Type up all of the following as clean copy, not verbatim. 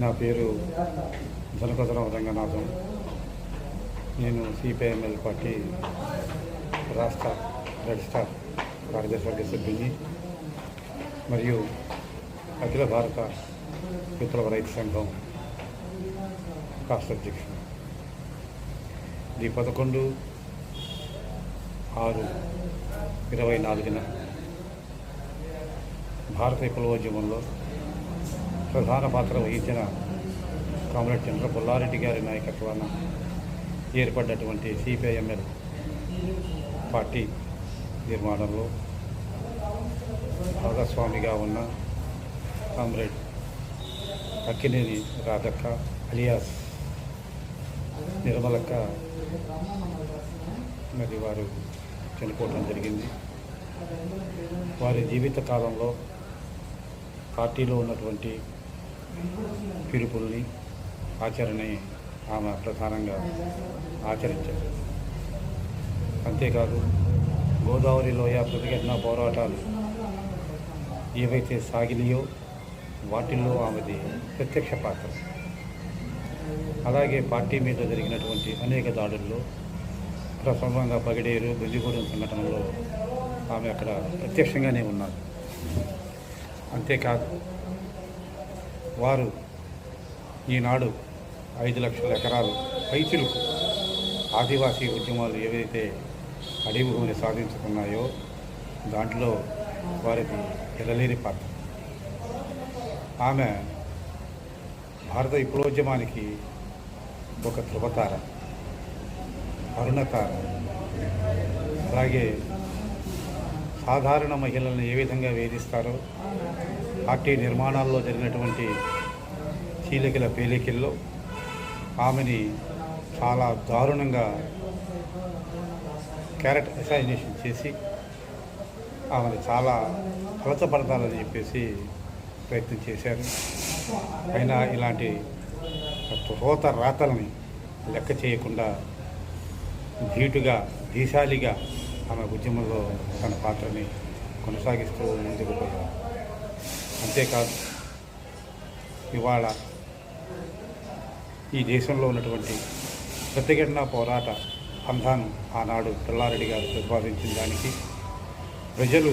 నా పేరు జనపదరాం రంగనాథం. నేను సిపిఐఎంఎల్ పార్టీ రాష్ట్ర రెడ్ స్టార్ కార్యదర్శి సభ్యుని మరియు అఖిల భారత విప్లవ రైతు సంఘం రాష్ట్ర అధ్యక్షుడు. ఇది 11/6/24 భారత విప్లవోద్యమంలో ప్రధాన పాత్ర వహించిన కామ్రేడ్ చంద్ర పుల్లారెడ్డి గారి నాయకత్వాన ఏర్పడ్డటువంటి సిపిఐఎంఎల్ పార్టీ నిర్మాణంలో భాగస్వామిగా ఉన్న కామ్రేడ్ అక్కినేని రాధక్క అలియాస్ నిర్మలక్క మరి వారు చనిపోవడం జరిగింది. వారి జీవిత కాలంలో పార్టీలో ఉన్నటువంటి పిలుపుల్ని ఆచరణని ఆమె ప్రధానంగా ఆచరించారు. అంతేకాదు గోదావరి లోయ ప్రతిఘటన పోరాటాలు ఏవైతే సాగినాయో వాటిల్లో ఆమెది ప్రత్యక్ష పాత్ర. అలాగే పార్టీ మీద జరిగినటువంటి అనేక దాడుల్లో ప్రసంగంగా పగిడేరు బెల్లిగూడెం సంఘటనలో ఆమె అక్కడ ప్రత్యక్షంగానే ఉన్నారు. అంతేకాదు వారు ఈనాడు 5 లక్షల ఎకరాలు పైచిలుకు ఆదివాసీ ఉద్యమాలు ఏవైతే అడవి భూమిని సాధించుకున్నాయో దాంట్లో వారిది ఎనలేని పాత్ర. ఆమె భారత విప్లవోద్యమానికి ఒక ధృవతార, అరుణతార. అలాగే సాధారణ మహిళలను ఏ విధంగా వేధిస్తారో పార్టీ నిర్మాణాల్లో జరిగినటువంటి చీలికల పేలికల్లో ఆమెని చాలా దారుణంగా క్యారెట్ అసైనేషన్ చేసి ఆమెను చాలా అలచపడతాలని చెప్పేసి ప్రయత్నం చేశారు. అయినా ఇలాంటి రోత రాతలని లెక్క చేయకుండా ధీటుగా ధీశాలిగా ఆమె ఉద్యమంలో తన పాత్రని కొనసాగిస్తూ ముందుకు పోయారు. అంతేకాదు ఇవాళ ఈ దేశంలో ఉన్నటువంటి ప్రతిఘటన పోరాట అంధాను ఆనాడు పుల్లారెడ్డి గారు ప్రతిపాదించిన దానికి ప్రజలు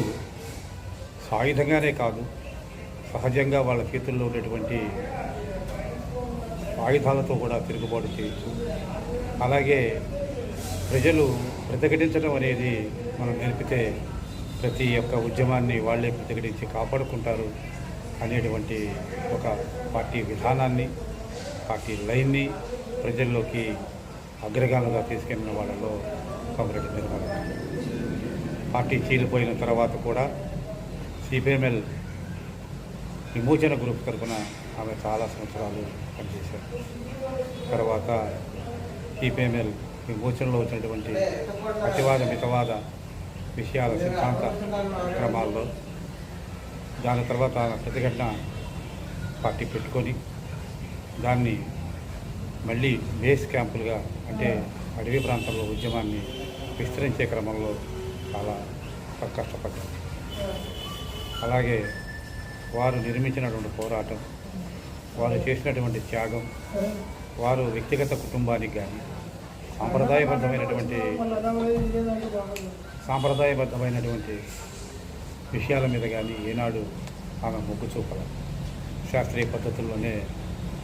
సాయుధంగానే కాదు సహజంగా వాళ్ళ చేతుల్లో ఉన్నటువంటి ఆయుధాలతో కూడా తిరుగుబాటు చేయొచ్చు. అలాగే ప్రజలు ప్రతిఘటించడం అనేది మనం నేర్పితే ప్రతి ఒక్క ఉద్యమాన్ని వాళ్ళే ప్రతిఘటించి కాపాడుకుంటారు అనేటువంటి ఒక పార్టీ విధానాన్ని, పార్టీ లైన్ని ప్రజల్లోకి అగ్రగాలుగా తీసుకెళ్లిన వాళ్ళలో కామ్రేడ్ నిర్మల. పార్టీ చీలిపోయిన తర్వాత కూడా సిపిఎంఎల్ విమోచన గ్రూప్ తరఫున ఆమె చాలా సంవత్సరాలు పనిచేశారు. తర్వాత సిపిఎంఎల్ విమోచనలో వచ్చినటువంటి అతివాద మితవాద విషయాల సిద్ధాంత క్రమాల్లో దాని తర్వాత ప్రతిఘటన పార్టీ పెట్టుకొని దాన్ని మళ్ళీ బేస్ క్యాంపులుగా అంటే అడవి ప్రాంతంలో ఉద్యమాన్ని విస్తరించే క్రమంలో చాలా కష్టపడ్డారు. అలాగే వారు నిర్మించినటువంటి పోరాటం, వారు చేసినటువంటి త్యాగం, వారు వ్యక్తిగత కుటుంబానికి కానీ సాంప్రదాయబద్ధమైనటువంటి విషయాల మీద కానీ ఏనాడు ఆమె మొగ్గు చూపాల. శాస్త్రీయ పద్ధతుల్లోనే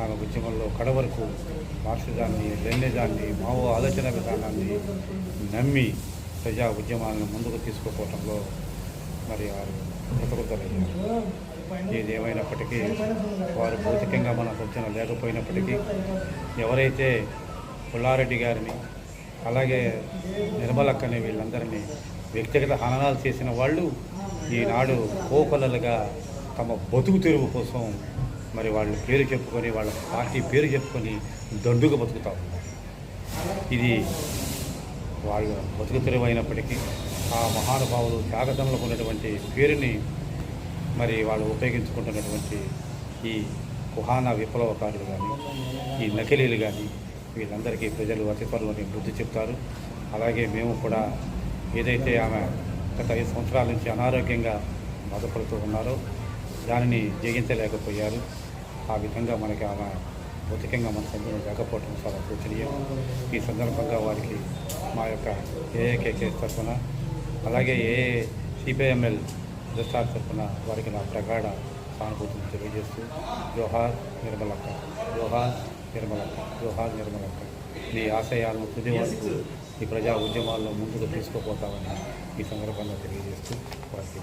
ఆమె ఉద్యమంలో కడవరకు మార్క్సిజాన్ని, లెనినిజాన్ని, మావో ఆలోచన విధానాన్ని నమ్మి ప్రజా ఉద్యమాలను ముందుకు తీసుకుపోవడంలో మరి వారు కృతజ్ఞతలయ్యారు. ఏది ఏమైనప్పటికీ వారు భౌతికంగా మన సూచన లేకపోయినప్పటికీ ఎవరైతే పుల్లారెడ్డి గారిని అలాగే నిర్మలక్కని వీళ్ళందరినీ వ్యక్తిగత హననాలు చేసిన వాళ్ళు ఈనాడు కోకొల్లలుగా తమ బతుకు తెరువు కోసం మరి వాళ్ళ పేరు చెప్పుకొని వాళ్ళ పార్టీ పేరు చెప్పుకొని దండుగా బతుకుతా ఉన్నారు. ఇది వాళ్ళ బతుకు తెరువు అయినప్పటికీ ఆ మహానుభావులు త్యాగతంలో ఉన్నటువంటి పేరుని మరి వాళ్ళు ఉపయోగించుకుంటున్నటువంటి ఈ కుహానా విప్లవకారులు కానీ ఈ నకిలీలు కానీ వీళ్ళందరికీ ప్రజలు అతి త్వరలోనే బుద్ధి చెప్తారు. అలాగే మేము కూడా ఏదైతే ఆమె గత 5 సంవత్సరాల నుంచి అనారోగ్యంగా బాధపడుతూ ఉన్నారో దానిని జయించలేకపోయారు. ఆ విధంగా మనకి ఆమె భౌతికంగా మన సందులో లేకపోవడం చాలా శోచనీయం. ఈ సందర్భంగా వారికి మా యొక్క ఏఏకేకే తరఫున అలాగే సిపిఐఎంఎల్ దస్తార్ తరఫున వారికి నా ప్రగాఢ సానుభూతిని తెలియజేస్తూ జోహార్ నిర్మలక్క, జోహార్ నిర్మలక్క, జోహార్ నిర్మలక్క. మీ ఆశయాలను తుది వరకు ఈ ప్రజా ఉద్యమాల్లో ముందుకు తీసుకుపోతామని ఈ సందర్భంగా తెలియజేస్తూ వారికి